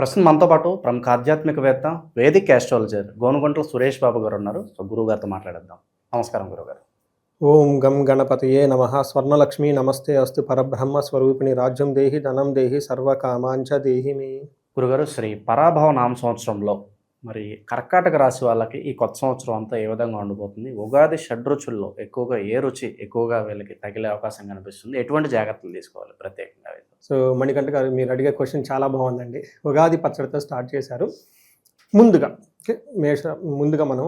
ప్రస్తుతం మనతో పాటు ప్రముఖ ఆధ్యాత్మికవేత్త, వేదిక్ ఆస్ట్రాలజర్ గోనుగుంట్ల సురేష్ బాబు గారు ఉన్నారు. సో గురువుగారితో మాట్లాడేద్దాం. నమస్కారం గురుగారు. ఓం గం గణపతయే నమః. స్వర్ణలక్ష్మి నమస్తే అస్తు. పరబ్రహ్మ స్వరూపిణి రాజ్యం దేహి ధనం దేహి సర్వకామాంచ దేహి మే. గురుగారు, శ్రీ పరాభవ నామ సంవత్సరంలో మరి కర్కాటక రాశి వాళ్ళకి ఈ కొత్త సంవత్సరం అంతా ఏ విధంగా ఉండిపోతుంది? ఉగాది షడ్రుచుల్లో ఎక్కువగా ఏ రుచి ఎక్కువగా వీళ్ళకి తగిలే అవకాశం కనిపిస్తుంది? ఎటువంటి జాగ్రత్తలు తీసుకోవాలి ప్రత్యేకంగా? సో మణికంఠ గారు, మీరు అడిగే క్వశ్చన్ చాలా బాగుందండి. ఉగాది పచ్చడితో స్టార్ట్ చేశారు. ముందుగా ముందుగా మనం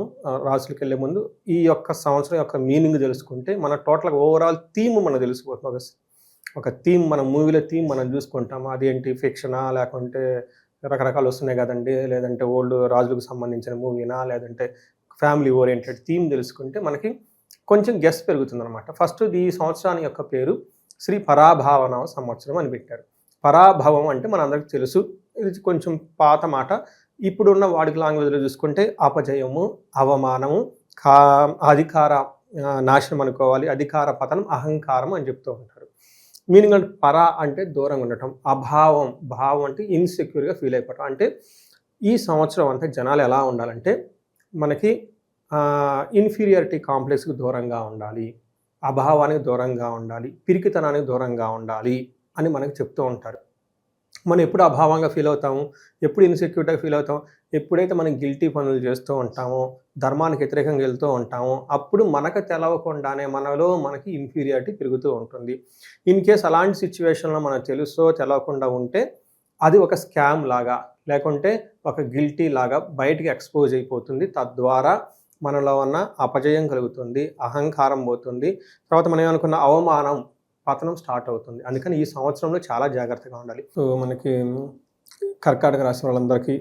రాసులకు వెళ్ళే ముందు ఈ యొక్క సంవత్సరం యొక్క మీనింగ్ తెలుసుకుంటే మన టోటల్గా ఓవరాల్ థీమ్ మనకు తెలిసిపోతుంది. ఒక థీమ్, మన మూవీలో థీమ్ మనం చూసుకుంటాము. అదేంటి, ఫిక్షనా లేకుంటే రకరకాలు వస్తున్నాయి కదండి, లేదంటే ఓల్డ్ రాజులకు సంబంధించిన మూవీనా, లేదంటే ఫ్యామిలీ ఓరియంటెడ్ థీమ్ తెలుసుకుంటే మనకి కొంచెం గెస్ పెరుగుతుంది అనమాట. ఫస్ట్ ఈ సంవత్సరాన్ని యొక్క పేరు శ్రీ పరాభావన సంవత్సరం అని పెట్టారు. పరాభవం అంటే మనందరికీ తెలుసు, ఇది కొంచెం పాత మాట. ఇప్పుడున్న వాడికి లాంగ్వేజ్లో చూసుకుంటే అపజయము, అవమానము, అధికార నాశనం అనుకోవాలి, అధికార పతనం, అహంకారం అని చెప్తూ ఉంటారు. మీనింగ్ అంటే పరా అంటే దూరంగా ఉండటం, అభావం, భావం అంటే ఇన్సెక్యూర్గా ఫీల్ అయిపోవటం. అంటే ఈ సంవత్సరం అంతా జనాలు ఎలా ఉండాలంటే మనకి ఇన్ఫీరియారిటీ కాంప్లెక్స్కి దూరంగా ఉండాలి, అభావానికి దూరంగా ఉండాలి, పిరికితనానికి దూరంగా ఉండాలి అని మనకు చెప్తూ ఉంటారు. మనం ఎప్పుడు అభావంగా ఫీల్ అవుతాము, ఎప్పుడు ఇన్సెక్యూర్గా ఫీల్ అవుతాం, ఎప్పుడైతే మనం గిల్టీ పనులు చేస్తూ ఉంటామో, ధర్మానికి వ్యతిరేకంగా వెళ్తూ ఉంటామో, అప్పుడు మనకు తెలవకుండానే మనకి ఇన్ఫీరియారిటీ పెరుగుతూ ఉంటుంది. ఇన్ కేస్ అలాంటి సిచ్యువేషన్లో మనకు తెలుసో తెలవకుండా ఉంటే అది ఒక స్కామ్ లాగా, లేకుంటే ఒక గిల్టీ లాగా బయటికి ఎక్స్పోజ్ అయిపోతుంది. తద్వారా మనలో ఉన్న అపజయం కలుగుతుంది, అహంకారం పోతుంది, తర్వాత మనం ఏమనుకున్న అవమానం, పతనం స్టార్ట్ అవుతుంది. అందుకని ఈ సంవత్సరంలో చాలా జాగ్రత్తగా ఉండాలి. సో మనకి కర్కాటక రాశి వాళ్ళందరికీ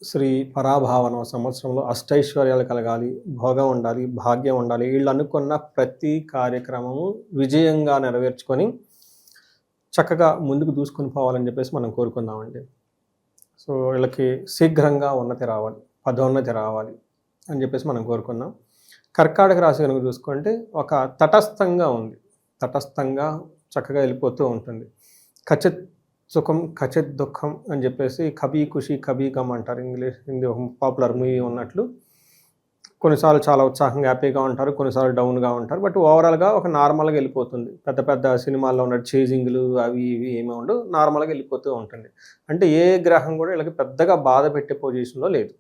శ్రీ పరాభావన సంవత్సరంలో అష్టైశ్వర్యాలు కలగాలి, భోగం ఉండాలి, భాగ్యం ఉండాలి. వీళ్ళు అనుకున్న ప్రతి కార్యక్రమము విజయంగా నెరవేర్చుకొని చక్కగా ముందుకు దూసుకొని పోవాలని చెప్పేసి మనం కోరుకుందామండి. సో వీళ్ళకి శీఘ్రంగా ఉన్నతి రావాలి, పదోన్నతి రావాలి అని చెప్పేసి మనం కోరుకుందాం. కర్కాటక రాశి కనుక చూసుకుంటే ఒక తటస్థంగా ఉంది, తటస్థంగా చక్కగా వెళ్ళిపోతూ ఉంటుంది. ఖచ్చిత్ సుఖం ఖచ్చిత్ దుఃఖం అని చెప్పేసి కభీ ఖుషి కభీ గమ్ అంటారు. హిందీ ఒక పాపులర్ మూవీ ఉన్నట్లు కొన్నిసార్లు చాలా ఉత్సాహంగా హ్యాపీగా ఉంటారు, కొన్నిసార్లు డౌన్గా ఉంటారు. బట్ ఓవరాల్గా ఒక నార్మల్గా వెళ్ళిపోతుంది. పెద్ద పెద్ద సినిమాల్లో ఉన్న చేజింగ్లు అవి ఇవి ఏమీ ఉండవు, నార్మల్గా వెళ్ళిపోతూ ఉంటుంది. అంటే ఏ గ్రహం కూడా వీళ్ళకి పెద్దగా బాధ పెట్టే పొజిషన్లో లేదు.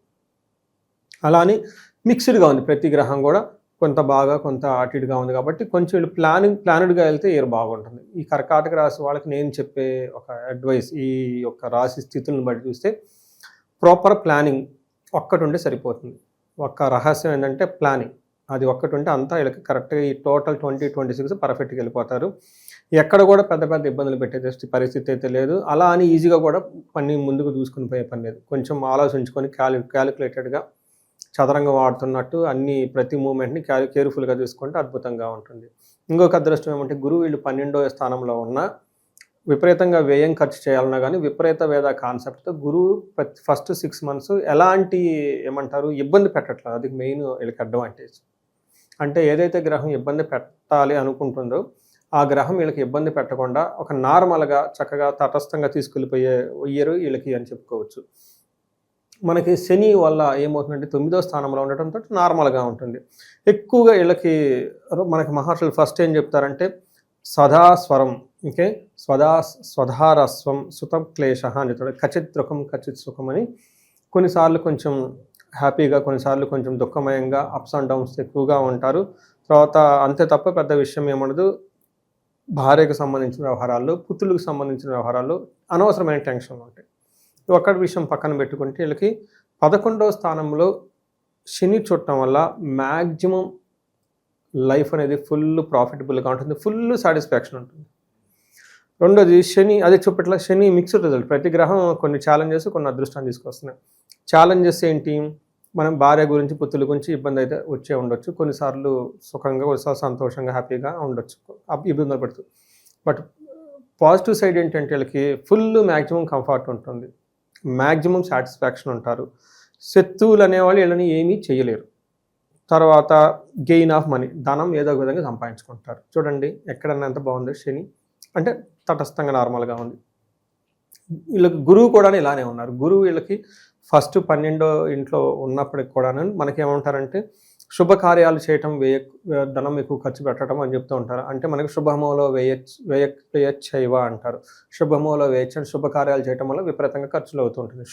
అలా అని మిక్స్డ్గా ఉంది ప్రతి గ్రహం కూడా, కొంత బాగా కొంత అటు ఇటుగా ఉంది. కాబట్టి కొంచెం వీళ్ళు ప్లానెడ్గా వెళ్తే ఏరు బాగుంటుంది. ఈ కర్కాటక రాశి వాళ్ళకి నేను చెప్పే ఒక అడ్వైస్, ఈ యొక్క రాశి స్థితులను బట్టి చూస్తే ప్రాపర్ ప్లానింగ్ ఒక్కటి ఉంటే సరిపోతుంది. ఒక్క రహస్యం ఏంటంటే ప్లానింగ్, అది ఒక్కటి ఉంటే అంతా వీళ్ళకి కరెక్ట్గా ఈ టోటల్ 2026 పర్ఫెక్ట్గా వెళ్ళిపోతారు. ఎక్కడ కూడా పెద్ద పెద్ద ఇబ్బందులు పెట్టే పరిస్థితి అయితే లేదు. అలా అని ఈజీగా కూడా పని ముందుకు చూసుకుని పోయే పని లేదు. కొంచెం ఆలోచించుకొని క్యాలిక్యులేటెడ్గా చదరంగం వాడుతున్నట్టు అన్ని ప్రతి మూమెంట్ని కేర్ఫుల్గా తీసుకుంటే అద్భుతంగా ఉంటుంది. ఇంకొక అదృష్టం ఏమంటే గురువు వీళ్ళు 12వ స్థానంలో ఉన్న విపరీతంగా వ్యయం ఖర్చు చేయాలన్నా కానీ విపరీత వేద కాన్సెప్ట్తో గురువు ఫస్ట్ 6 months ఎలాంటి ఏమంటారు ఇబ్బంది పెట్టట్లేదు. అది మెయిన్ వీళ్ళకి అడ్వాంటేజ్. అంటే ఏదైతే గ్రహం ఇబ్బంది పెట్టాలి అనుకుంటుందో ఆ గ్రహం వీళ్ళకి ఇబ్బంది పెట్టకుండా ఒక నార్మల్గా చక్కగా తటస్థంగా తీసుకెళ్ళిపోయే ఇయర్ వీళ్ళకి అని చెప్పుకోవచ్చు. మనకి శని వల్ల ఏమవుతుందంటే 9వ స్థానంలో ఉండటంతో నార్మల్గా ఉంటుంది. ఎక్కువగా వీళ్ళకి మనకి మహర్షులు ఫస్ట్ ఏం చెప్తారంటే సదాస్వరం, ఓకే, స్వధారస్వం సుతం క్లేశ అని చెప్తాడు. ఖచ్చిత్ దుఃఖం ఖచ్చిత్ సుఖం అని. కొన్నిసార్లు కొంచెం హ్యాపీగా, కొన్నిసార్లు కొంచెం దుఃఖమయంగా, అప్స్ అండ్ డౌన్స్ ఎక్కువగా ఉంటారు. తర్వాత అంతే తప్ప పెద్ద విషయం ఏమనదు. భార్యకు సంబంధించిన వ్యవహారాల్లో, పుత్రులకు సంబంధించిన వ్యవహారాల్లో అనవసరమైన టెన్షన్లు ఉంటాయి. ఒక్కటి విషయం పక్కన పెట్టుకుంటే వీళ్ళకి 11వ స్థానంలో శని చుట్టం వల్ల మ్యాక్సిమం లైఫ్ అనేది ఫుల్ ప్రాఫిటబుల్గా ఉంటుంది, ఫుల్ సాటిస్ఫాక్షన్ ఉంటుంది. రెండోది శని, అదే చూపట్ల శని మిక్స్డ్ రిజల్ట్. ప్రతి గ్రహం కొన్ని ఛాలెంజెస్, కొన్ని అదృష్టాన్ని తీసుకొస్తున్నాయి. ఛాలెంజెస్ ఏంటి? మనం భార్య గురించి, పుత్రుల గురించి ఇబ్బంది అయితే వచ్చే ఉండొచ్చు. కొన్నిసార్లు సుఖంగా, కొన్నిసార్లు సంతోషంగా, హ్యాపీగా ఉండొచ్చు, ఇబ్బందులు పడుతుంది. బట్ పాజిటివ్ సైడ్ ఏంటంటే వీళ్ళకి ఫుల్ మ్యాక్సిమం కంఫర్ట్ ఉంటుంది, మ్యాక్సిమం సాటిస్ఫాక్షన్ ఉంటారు. శత్రువులు అనేవాళ్ళు వీళ్ళని ఏమీ చేయలేరు. తర్వాత గెయిన్ ఆఫ్ మనీ, ధనం ఏదో ఒక విధంగా సంపాదించుకుంటారు. చూడండి ఎక్కడన్నా ఎంత బాగుంది శని, అంటే తటస్థంగా నార్మల్గా ఉంది. వీళ్ళకి గురువు కూడా ఇలానే ఉన్నారు. గురువు వీళ్ళకి ఫస్ట్ 12 ఇంట్లో ఉన్నప్పటికి కూడా మనకేమంటారంటే శుభకార్యాలు చేయటం ధనం ఎక్కువ ఖర్చు పెట్టడం అని చెప్తూ ఉంటారు. అంటే మనకి శుభమూలో వ్యయచ్చైవ అంటారు. శుభమూలో వ్యయచ్చని శుభకార్యాలు చేయటం వల్ల విపరీతంగా ఖర్చులు అవుతూ ఉంటుంది.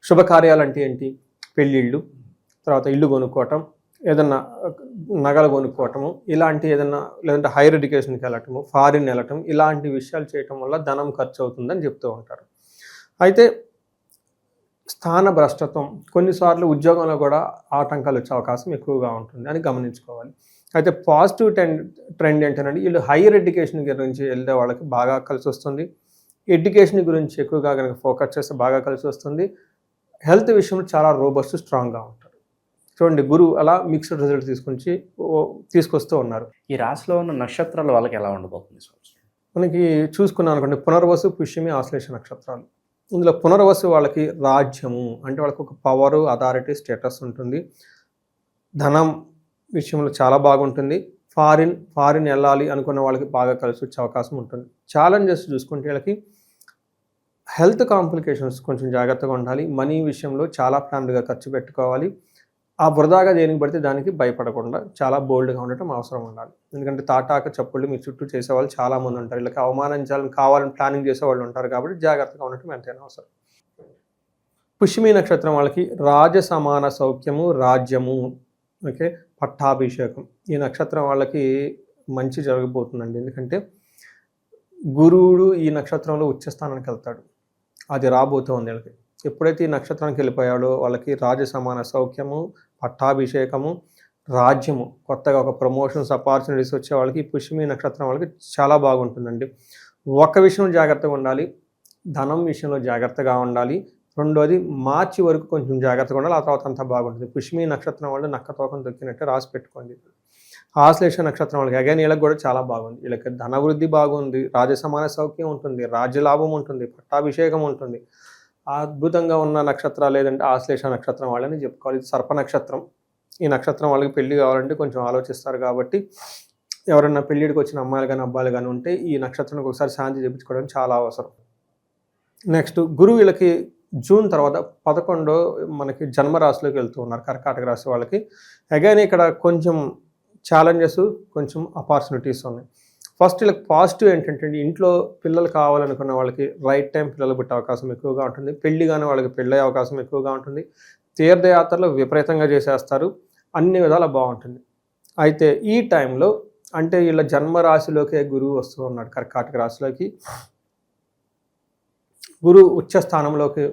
శుభకార్యాలు అంటే ఏంటి? పెళ్ళిళ్ళు, తర్వాత ఇల్లు కొనుక్కోవటం, ఏదన్నా నగలు కొనుక్కోవటము, ఇలాంటి ఏదన్నా, లేదంటే హైయర్ ఎడ్యుకేషన్కి వెళ్ళటము, ఫారిన్ వెళ్ళటం, ఇలాంటి విషయాలు చేయటం వల్ల ధనం ఖర్చు అవుతుందని చెప్తూ ఉంటారు. అయితే స్థాన భ్రష్టత్వం, కొన్నిసార్లు ఉద్యోగంలో కూడా ఆటంకాలు వచ్చే అవకాశం ఎక్కువగా ఉంటుంది అని గమనించుకోవాలి. అయితే పాజిటివ్ ట్రెండ్ ఏంటంటే వీళ్ళు హైయర్ ఎడ్యుకేషన్ గురించి వెళ్ళే వాళ్ళకి బాగా కలిసి వస్తుంది. ఎడ్యుకేషన్ గురించి ఎక్కువగా కనుక ఫోకస్ చేస్తే బాగా కలిసి వస్తుంది. హెల్త్ విషయంలో చాలా రోబస్ట్, స్ట్రాంగ్గా ఉంటారు. చూడండి, గురువు అలా మిక్స్డ్ రిజల్ట్ తీసుకొస్తూ ఉన్నారు. ఈ రాశిలో ఉన్న నక్షత్రాలు వాళ్ళకి ఎలా ఉండబోతుంది సంవత్సరం? మనకి చూసుకున్నాం అనుకోండి, పునర్వసు, పుష్యమి, ఆశ్లేష నక్షత్రాలు. ఇందులో పునర్వసు వాళ్ళకి రాజ్యము, అంటే వాళ్ళకి ఒక పవరు, అథారిటీ, స్టేటస్ ఉంటుంది. ధనం విషయంలో చాలా బాగుంటుంది. ఫారిన్ వెళ్ళాలి అనుకున్న వాళ్ళకి బాగా కలిసి వచ్చే అవకాశం ఉంటుంది. ఛాలెంజెస్ చూసుకుంటే వీళ్ళకి హెల్త్ కాంప్లికేషన్స్ కొంచెం జాగ్రత్తగా ఉండాలి. మనీ విషయంలో చాలా ప్లాన్డ్గా ఖర్చు పెట్టుకోవాలి. ఆ వృధాగా దేనికి పడితే దానికి భయపడకుండా చాలా బోల్డ్గా ఉండటం అవసరం ఉండాలి. ఎందుకంటే తాటాక చప్పుళ్ళు మీ చుట్టూ చేసేవాళ్ళు చాలామంది ఉంటారు. వీళ్ళకి అవమానించాలని కావాలని ప్లానింగ్ చేసేవాళ్ళు ఉంటారు. కాబట్టి జాగ్రత్తగా ఉండటం ఎంతైనా అవసరం. పుష్యమి నక్షత్రం వాళ్ళకి రాజ సమాన సౌఖ్యము, రాజ్యము, ఓకే, పట్టాభిషేకం. ఈ నక్షత్రం వాళ్ళకి మంచి జరగబోతుందండి. ఎందుకంటే గురువుడు ఈ నక్షత్రంలో ఉచ్చస్థానానికి వెళ్తాడు. అది రాబోతోంది వీళ్ళకి. ఎప్పుడైతే ఈ నక్షత్రానికి వెళ్ళిపోయాడో వాళ్ళకి రాజ సమాన సౌఖ్యము, పట్టాభిషేకము, రాజ్యము, కొత్తగా ఒక ప్రమోషన్స్, ఆపర్చునిటీస్ వచ్చే వాళ్ళకి పుష్యమి నక్షత్రం వాళ్ళకి చాలా బాగుంటుందండి. ఒక విషయం జాగ్రత్తగా ఉండాలి, ధనం విషయంలో జాగ్రత్తగా ఉండాలి. రెండోది మార్చి వరకు కొంచెం జాగ్రత్తగా ఉండాలి. ఆ తర్వాత అంతా బాగుంటుంది. పుష్యమి నక్షత్రం వాళ్ళు నక్క తోకం దొక్కినట్టు రాసి పెట్టుకోండి. ఆశ్లేష నక్షత్రం వాళ్ళకి అగైన్ వీళ్ళకి కూడా చాలా బాగుంది. వీళ్ళకి ధనవృద్ధి బాగుంది, రాజసమాన సౌఖ్యం ఉంటుంది, రాజ్యలాభం ఉంటుంది, పట్టాభిషేకం ఉంటుంది. అద్భుతంగా ఉన్న నక్షత్రాలు ఏదంటే ఆశ్లేష నక్షత్రం వాళ్ళని చెప్పుకోవాలి. ఇది సర్ప నక్షత్రం. ఈ నక్షత్రం వాళ్ళకి పెళ్లి కావాలంటే కొంచెం ఆలోచిస్తారు. కాబట్టి ఎవరైనా పెళ్ళిడికి వచ్చిన అమ్మాయిలు కానీ అబ్బాయిలు కానీ ఉంటే ఈ నక్షత్రానికి ఒకసారి శాంతి చేయించుకోవడం చాలా అవసరం. నెక్స్ట్ గురువు వీళ్ళకి జూన్ తర్వాత 11 మనకి జన్మరాశిలోకి వెళ్తూ ఉన్నారు. కర్కాటక రాశి వాళ్ళకి అగైన్ ఇక్కడ కొంచెం ఛాలెంజెస్, కొంచెం ఆపర్చునిటీస్ ఉన్నాయి. ఫస్ట్ వీళ్ళకి పాజిటివ్ ఏంటంటే ఇంట్లో పిల్లలు కావాలనుకున్న వాళ్ళకి రైట్ టైం పిల్లలు పుట్టే అవకాశం ఎక్కువగా ఉంటుంది. పెళ్లి కానీ వాళ్ళకి పెళ్ళయ్యే అవకాశం ఎక్కువగా ఉంటుంది. తీర్థయాత్రలు విపరీతంగా చేసేస్తారు. అన్ని విధాలా బాగుంటుంది. అయితే ఈ టైంలో అంటే వీళ్ళ జన్మరాశిలోకే గురువు వస్తూ ఉన్నాడు. కర్కాటక రాశిలోకి గురువు ఉచ్చ స్థానంలోకి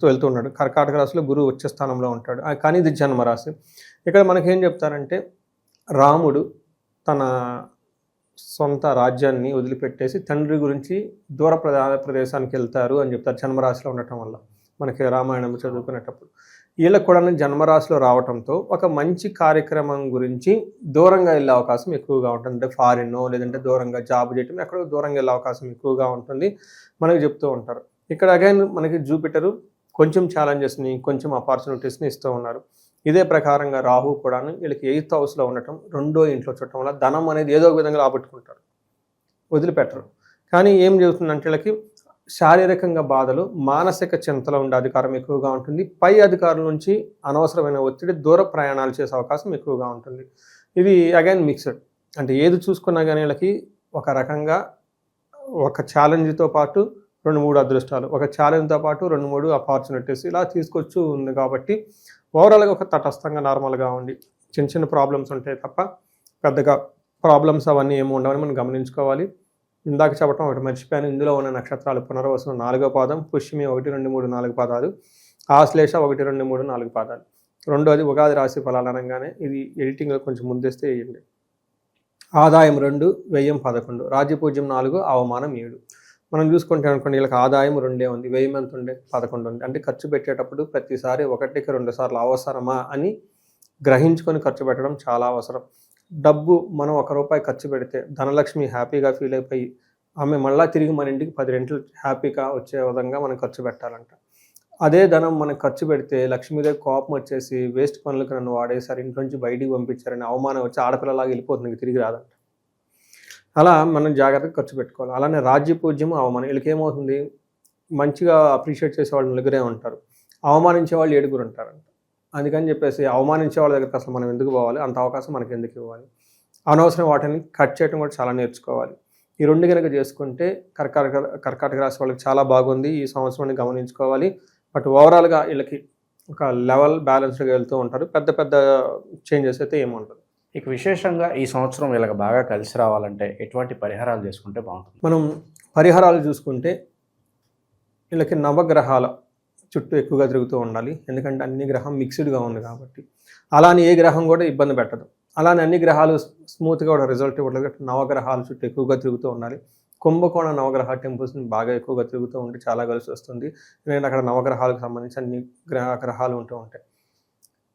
వెళ్తూ ఉన్నాడు. కర్కాటక రాశిలో గురువు ఉచ్చ స్థానంలో ఉంటాడు. కానీ ఇది జన్మరాశి. ఇక్కడ మనకేం చెప్తారంటే రాముడు తన సొంత రాజ్యాన్ని వదిలిపెట్టేసి తండ్రి గురించి దూర ప్రదేశానికి వెళ్తారు అని చెప్తారు. జన్మరాశిలో ఉండటం వల్ల మనకి రామాయణం చదువుకునేటప్పుడు వీళ్ళకు కూడా జన్మరాశిలో రావడంతో ఒక మంచి కార్యక్రమం గురించి దూరంగా వెళ్ళే అవకాశం ఎక్కువగా ఉంటుంది. అంటే ఫారిన్ లేదంటే దూరంగా జాబ్ చేయటం, ఎక్కడో దూరంగా వెళ్ళే అవకాశం ఎక్కువగా ఉంటుంది మనకి చెప్తూ ఉంటారు. ఇక్కడ అగైన్ మనకి జూపిటరు కొంచెం ఛాలెంజెస్ని, కొంచెం ఆపర్చునిటీస్ని ఇస్తూ ఉన్నారు. ఇదే ప్రకారంగా రాహు కూడాను వీళ్ళకి 8th హౌస్లో ఉండటం, 2వ ఇంట్లో చూడటం వల్ల ధనం అనేది ఏదో ఒక విధంగా రాబట్టుకుంటారు, వదిలిపెట్టరు. కానీ ఏం జరుగుతుందంటే వీళ్ళకి శారీరకంగా బాధలు, మానసిక చింతలో ఉండే అధికారం ఎక్కువగా ఉంటుంది. పై అధికారుల నుంచి అనవసరమైన ఒత్తిడి, దూర ప్రయాణాలు చేసే అవకాశం ఎక్కువగా ఉంటుంది. ఇది అగైన్ మిక్స్డ్. అంటే ఏది చూసుకున్నా కానీ వీళ్ళకి ఒక రకంగా ఒక ఛాలెంజ్తో పాటు 2-3 అదృష్టాలు, ఒక ఛాలెంజ్తో పాటు 2-3 ఆపర్చునిటీస్ ఇలా తీసుకొచ్చి ఉంది. కాబట్టి ఓవరాల్గా ఒక తటస్థంగా నార్మల్గా ఉండి చిన్న చిన్న ప్రాబ్లమ్స్ ఉంటాయి తప్ప పెద్దగా ప్రాబ్లమ్స్ అవన్నీ ఏమి ఉండవని మనం గమనించుకోవాలి. ఇందాక చెప్పడం ఒకటి మర్చిపోయాను. ఇందులో ఉన్న నక్షత్రాలు పునర్వసు 4వ పాదం, పుష్యమి 1, 2, 3, 4 పాదాలు, ఆశ్లేష 1, 2, 3, 4 పాదాలు. రెండోది ఉగాది రాశి ఫలాలు అనగానే ఇది ఎడిటింగ్లో కొంచెం ముందేస్తే వేయండి. ఆదాయం 2, వ్యయం 11, రాజ్యపూజ్యం 4, అవమానం 7. మనం చూసుకుంటే అనుకోండి వీళ్ళకి ఆదాయం 2 ఉంది, వ్యయం ఎంత ఉండే 11 ఉంది. అంటే ఖర్చు పెట్టేటప్పుడు ప్రతిసారి 1కి 2 సార్లు అవసరమా అని గ్రహించుకొని ఖర్చు పెట్టడం చాలా అవసరం. డబ్బు మనం ₹1 ఖర్చు పెడితే ధనలక్ష్మి హ్యాపీగా ఫీల్ అయిపోయి ఆమె మళ్ళీ తిరిగి మన ఇంటికి 10 రెట్లు హ్యాపీగా వచ్చే విధంగా మనం ఖర్చు పెట్టాలంట. అదే ధనం మనం ఖర్చు పెడితే లక్ష్మీదేవి కోపం వచ్చేసి వేస్ట్ పనులకు నన్ను వాడేసారు, ఇంట్లోంచి బయటికి పంపించారని అవమానం వచ్చి ఆడపిల్లలాగా వెళ్ళిపోతుంది, తిరిగి రాదంట. అలా మనం జాగ్రత్తగా ఖర్చు పెట్టుకోవాలి. అలానే రాజ్యపూజ్యం, అవమానం వీళ్ళకి ఏమవుతుంది, మంచిగా అప్రిషియేట్ చేసే వాళ్ళు నలుగురే ఉంటారు, అవమానించే వాళ్ళు 7 ఉంటారంట. అందుకని చెప్పేసి అవమానించే వాళ్ళ దగ్గరికి అసలు మనం ఎందుకు పోవాలి, అంత అవకాశం మనకి ఎందుకు ఇవ్వాలి, అనవసరం వాటిని కట్ చేయడం కూడా చాలా నేర్చుకోవాలి. ఈ 2 కనుక చేసుకుంటే కర్కాటక రాశి వాళ్ళకి చాలా బాగుంది. ఈ సంవత్సరాన్ని గమనించుకోవాలి. బట్ ఓవరాల్గా వీళ్ళకి ఒక లెవెల్ బ్యాలెన్స్డ్గా వెళ్తూ ఉంటారు. పెద్ద పెద్ద చేంజెస్ అయితే ఏముండదు. ఇక విశేషంగా ఈ సంవత్సరం వీళ్ళకి బాగా కలిసి రావాలంటే ఎటువంటి పరిహారాలు చేసుకుంటే బాగుంటుంది? మనం పరిహారాలు చూసుకుంటే వీళ్ళకి నవగ్రహాల చుట్టూ ఎక్కువగా తిరుగుతూ ఉండాలి. ఎందుకంటే అన్ని గ్రహం మిక్స్డ్గా ఉంది కాబట్టి. అలానే ఏ గ్రహం కూడా ఇబ్బంది పెట్టదు. అలానే అన్ని గ్రహాలు స్మూత్గా కూడా రిజల్ట్ ఇవ్వట్లేదు. నవగ్రహాల చుట్టూ ఎక్కువగా తిరుగుతూ ఉండాలి. కుంభకోణ నవగ్రహ టెంపుల్స్ని బాగా ఎక్కువగా తిరుగుతూ ఉంటే చాలా కలిసి వస్తుంది. ఎందుకంటే అక్కడ నవగ్రహాలకు సంబంధించి అన్ని గ్రహాలు ఉంటూ ఉంటాయి.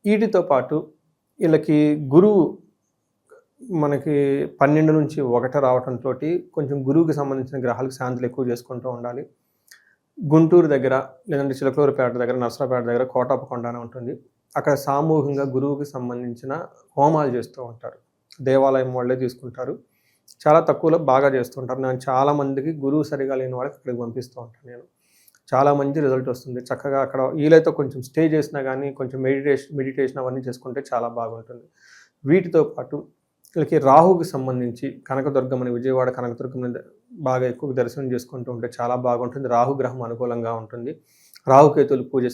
వీటితో పాటు వీళ్ళకి గురువు మనకి 12 నుంచి 1 రావడంతో కొంచెం గురువుకి సంబంధించిన గ్రహాలకు శాంతులు ఎక్కువ చేసుకుంటూ ఉండాలి. గుంటూరు దగ్గర లేదంటే చిలకలూరుపేట దగ్గర, నర్సరాపేట దగ్గర కోటప్పకొండ అని ఉంటుంది. అక్కడ సామూహికంగా గురువుకి సంబంధించిన హోమాలు చేస్తూ ఉంటారు. దేవాలయం వాళ్ళే తీసుకుంటారు. చాలా తక్కువలో బాగా చేస్తుంటారు. నేను చాలామందికి గురువు సరిగా లేని వాళ్ళకి అక్కడికి పంపిస్తూ ఉంటాను. నేను చాలా మంచి రిజల్ట్ వస్తుంది. చక్కగా అక్కడ వీలైతే కొంచెం స్టే చేసినా కానీ కొంచెం మెడిటేషన్ అవన్నీ చేసుకుంటే చాలా బాగుంటుంది. వీటితో పాటు వీళ్ళకి రాహుకి సంబంధించి కనకదుర్గమ్మని, విజయవాడ కనకదుర్గమ్మని బాగా ఎక్కువ దర్శనం చేసుకుంటూ ఉంటే చాలా బాగుంటుంది. రాహు గ్రహం అనుకూలంగా ఉంటుంది. రాహుకేతులు పూజ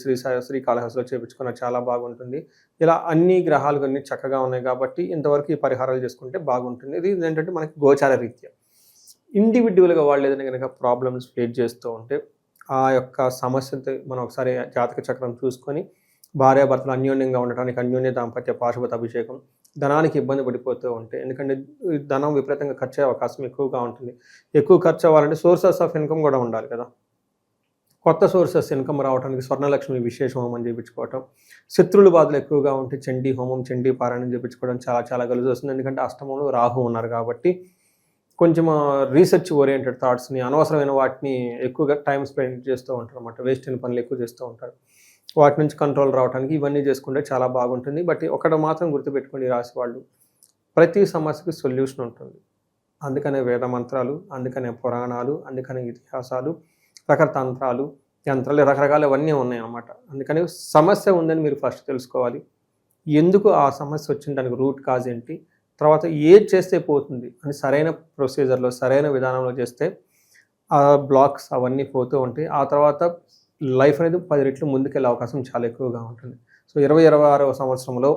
శ్రీకాళహస్తిలో చేయించుకున్న చాలా బాగుంటుంది. ఇలా అన్ని గ్రహాలు అన్నీ చక్కగా ఉన్నాయి కాబట్టి ఇంతవరకు ఈ పరిహారాలు చేసుకుంటే బాగుంటుంది. ఇది ఏంటంటే మనకి గోచార రీత్యా. ఇండివిజువల్గా వాళ్ళు ఏదైనా కనుక ప్రాబ్లమ్స్ ఫేస్ చేస్తూ ఉంటే ఆ యొక్క సమస్యతో మనం ఒకసారి జాతక చక్రం చూసుకొని భార్యాభర్తలు అన్యోన్యంగా ఉండటానికి అన్యోన్య దాంపత్య పాశుపత అభిషేకం, ధనానికి ఇబ్బంది పడిపోతూ ఉంటే, ఎందుకంటే ధనం విపరీతంగా ఖర్చు అయ్యే అవకాశం ఎక్కువగా ఉంటుంది. ఎక్కువ ఖర్చు అవ్వాలంటే సోర్సెస్ ఆఫ్ ఇన్కమ్ కూడా ఉండాలి కదా. కొత్త సోర్సెస్ ఇన్కమ్ రావడానికి స్వర్ణలక్ష్మి విశేష హోమం చేయించుకోవటం, శత్రువుల బాధలు ఎక్కువగా ఉంటే చండీ హోమం, చండీ పారాయణం చేయించుకోవడం చాలా చాలా కలిసి వస్తుంది. ఎందుకంటే అష్టమంలో రాహు ఉన్నారు కాబట్టి కొంచెం రీసెర్చ్ ఓరియంటెడ్ థాట్స్ని, అనవసరమైన వాటిని ఎక్కువగా టైం స్పెండ్ చేస్తూ ఉంటారు అన్నమాట. వేస్ట్ అయిన పనులు ఎక్కువ చేస్తూ ఉంటారు. వాటి నుంచి కంట్రోల్ రావడానికి ఇవన్నీ చేసుకుంటే చాలా బాగుంటుంది. బట్ ఒకటి మాత్రం గుర్తుపెట్టుకోండి, రాసి వాళ్ళు ప్రతి సమస్యకి సొల్యూషన్ ఉంటుంది. అందుకనే వేద మంత్రాలు, అందుకనే పురాణాలు, అందుకనే ఇతిహాసాలు, రకతంత్రాలు, యంత్రాలు, రకరకాలు ఇవన్నీ ఉన్నాయి అన్నమాట. అందుకని సమస్య ఉందని మీరు ఫస్ట్ తెలుసుకోవాలి. ఎందుకు ఆ సమస్య వచ్చింది, దానికి రూట్ కాజ్ ఏంటి, తర్వాత ఏది చేస్తే పోతుంది అని సరైన ప్రొసీజర్లో సరైన విధానంలో చేస్తే ఆ బ్లాక్స్ అవన్నీ పోతూ ఉంటాయి. ఆ తర్వాత లైఫ్ అనేది 10 రెట్లు ముందుకెళ్ళే అవకాశం చాలా ఎక్కువగా ఉంటుంది. సో 2026వ సంవత్సరంలో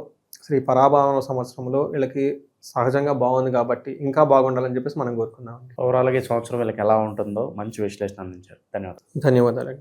శ్రీ పరాభావన సంవత్సరంలో వీళ్ళకి సహజంగా బాగుంది కాబట్టి ఇంకా బాగుండాలని చెప్పేసి మనం కోరుకున్నాం. ఓవరాల్గా ఈ సంవత్సరం వీళ్ళకి ఎలా ఉంటుందో మంచి విశ్లేషణ అందించారు. ధన్యవాదాలు. ధన్యవాదాలు.